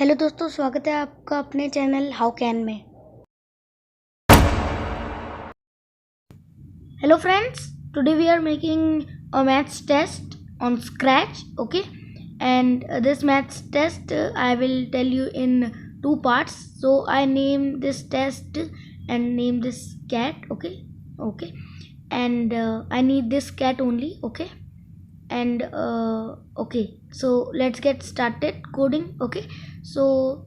Hello दोस्तों, स्वागत है आपका अपने चैनल हाउ कैन में। Hello friends, today we are making a maths test on scratch, okay? And this maths test I will tell you in two parts. So I name this test and name this cat, okay, and I need this cat only, okay. And okay, so let's get started coding, okay. So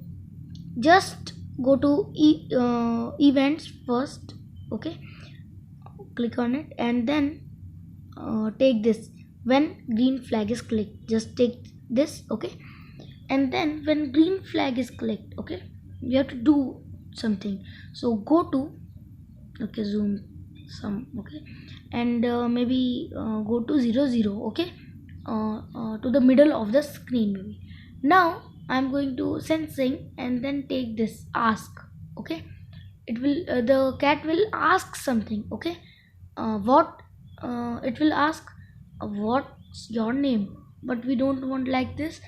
just go to events first, okay. Click on it and then take this. When green flag is clicked, just take this, okay. And then when green flag is clicked, okay, you have to do something. So go to, okay, zoom some, okay, and maybe go to 0 0, okay, to the middle of the screen maybe. Now I'm going to sensing and then take this ask, okay. It will the cat will ask something, okay. What it will ask, what's your name, but we don't want like this.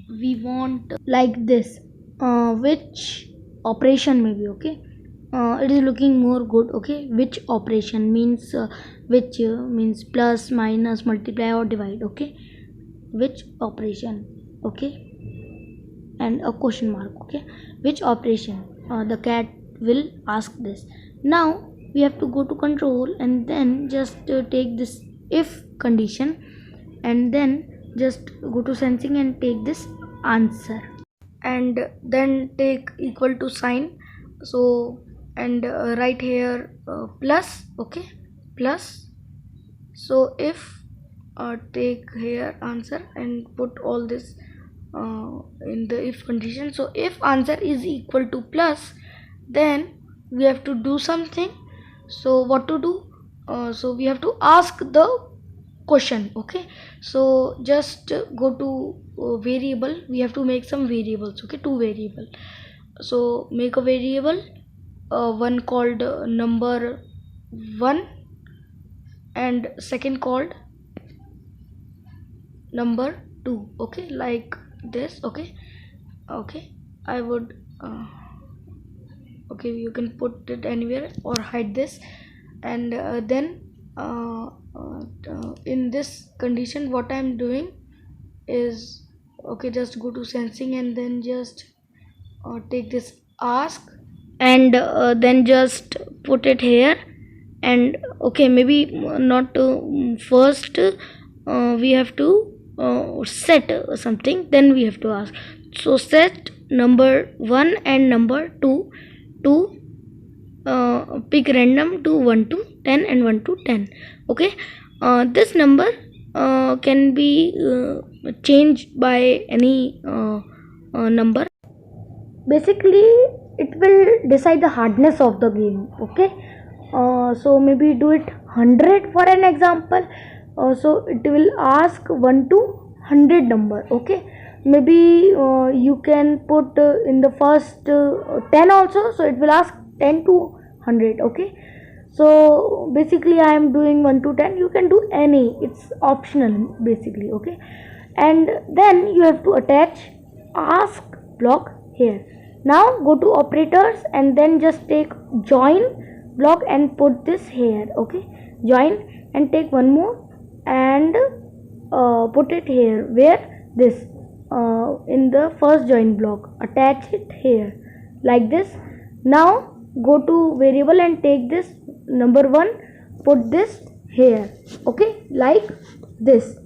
We want like this, which operation maybe, okay. It is looking more good, okay. Which operation means which means plus, minus, multiply or divide, okay. Which operation, okay, and a question mark, okay. Which operation, the cat will ask this. Now we have to go to control and then just take this if condition and then just go to sensing and take this answer and then take equal to sign. So and write here plus, okay, plus. So if take here answer and put all this in the if condition. So if answer is equal to plus, then we have to do something. So what to do? So we have to ask the question, okay. So just go to variable. We have to make some variables, okay, two variable. So make a variable, one called number 1 and second called number 2, okay, like this, okay. I would okay, you can put it anywhere or hide this. And then in this condition what I'm doing is, okay, just go to sensing and then just take this ask and then just put it here. And okay, maybe not first we have to set something, then we have to ask. So set number 1 and number 2 to pick random to 1 to 10 and 1 to 10, okay. This number can be changed by any number. Basically it will decide the hardness of the game, okay. So maybe do it 100 for an example. So it will ask 1 to 100 number, okay. Maybe you can put in the first 10 also, so it will ask 10 to 100, okay. So basically I am doing 1 to 10. You can do any, it's optional basically, okay. And then you have to attach ask block here. Now go to operators and then just take join block and put this here, okay. Join and take one more and put it here, where this in the first join block, attach it here like this. Now go to variable and take this number 1, put this here, okay, like this.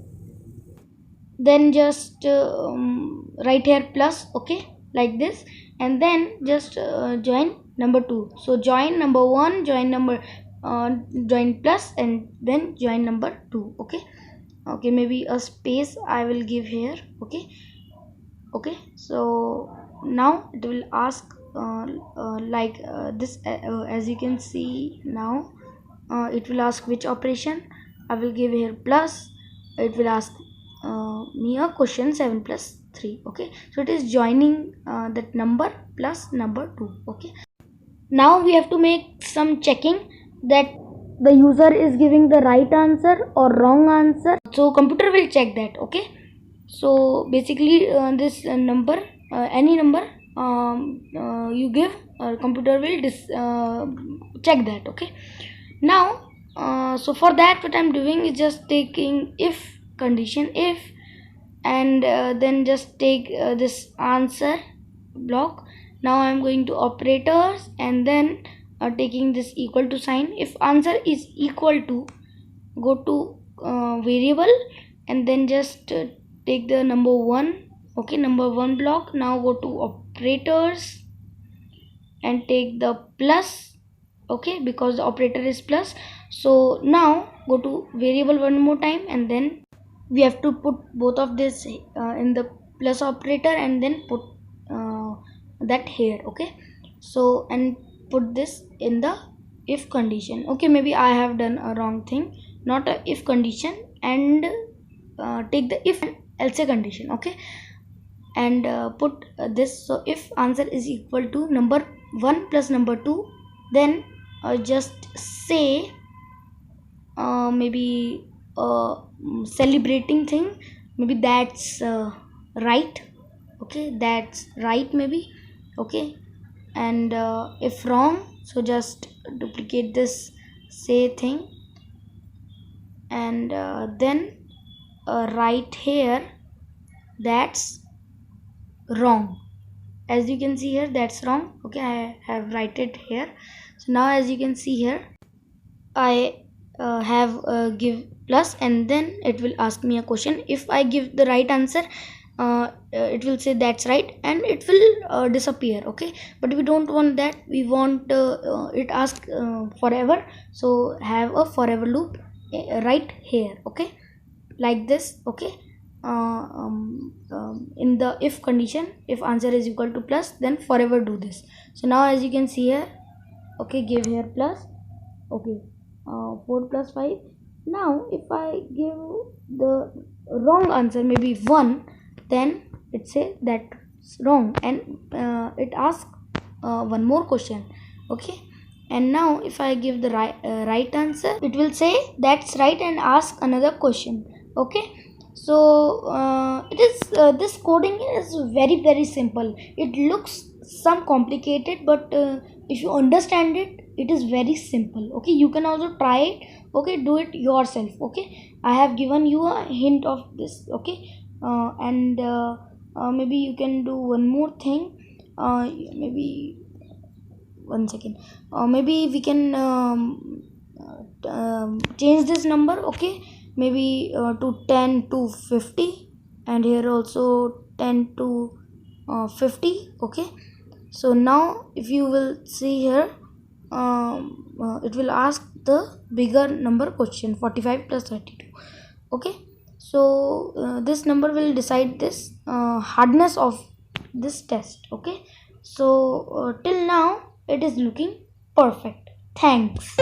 Then just write here plus, okay, like this. And then just join number 2. So join number 1, join number join plus and then join number 2, okay. Maybe a space I will give here, okay. So now it will ask like this, as you can see now. It will ask which operation. I will give here plus. It will ask me a question 7 plus 3, okay. So it is joining that number plus number 2, okay. Now we have to make some checking that the user is giving the right answer or wrong answer. So computer will check that, okay. So basically this number any number you give, computer will check that. Okay, now so for that what I'm doing is just taking if condition, if, and then just take this answer block. Now I'm going to operators and then taking this equal to sign. If answer is equal to, go to variable and then just take the number 1. Okay, number 1 block. Now go to operators and take the plus. Okay, because the operator is plus. So now go to variable one more time and then we have to put both of this in the plus operator and then put that here. Okay, so and put this in the if condition. Okay, maybe I have done a wrong thing, not a if condition, and take the if and else condition. Okay, and put this. So if answer is equal to number 1 plus number 2, then just say maybe celebrating thing, maybe that's right. Okay, that's right maybe. Okay, and if wrong, so just duplicate this say thing and then write here that's wrong. As you can see here, that's wrong. Okay, I have write it here. So now as you can see here, I have give plus and then it will ask me a question. If I give the right answer, it will say that's right and it will disappear. Okay, but we don't want that. We want it ask forever, so have a forever loop right here. Okay, like this. Okay, in the if condition, if answer is equal to plus, then forever do this. So now as you can see here, okay, give here plus. Okay, 4 plus 5. Now if I give the wrong answer, maybe 1, then it say that's wrong and it asks one more question. Okay, and now if I give the right answer, it will say that's right and ask another question. Okay, so it is this coding is very simple. It looks some complicated, but if you understand it, it is very simple. Okay, you can also try it. Okay, do it yourself. Okay, I have given you a hint of this. Okay, and maybe you can do one more thing. Maybe 1 second. Maybe we can change this number. Okay, maybe to 10 to 50 and here also 10 to 50. Okay, so now if you will see here, it will ask the bigger number question, 45 plus 32. Okay, so this number will decide this hardness of this test. Okay, so till now it is looking perfect. Thanks.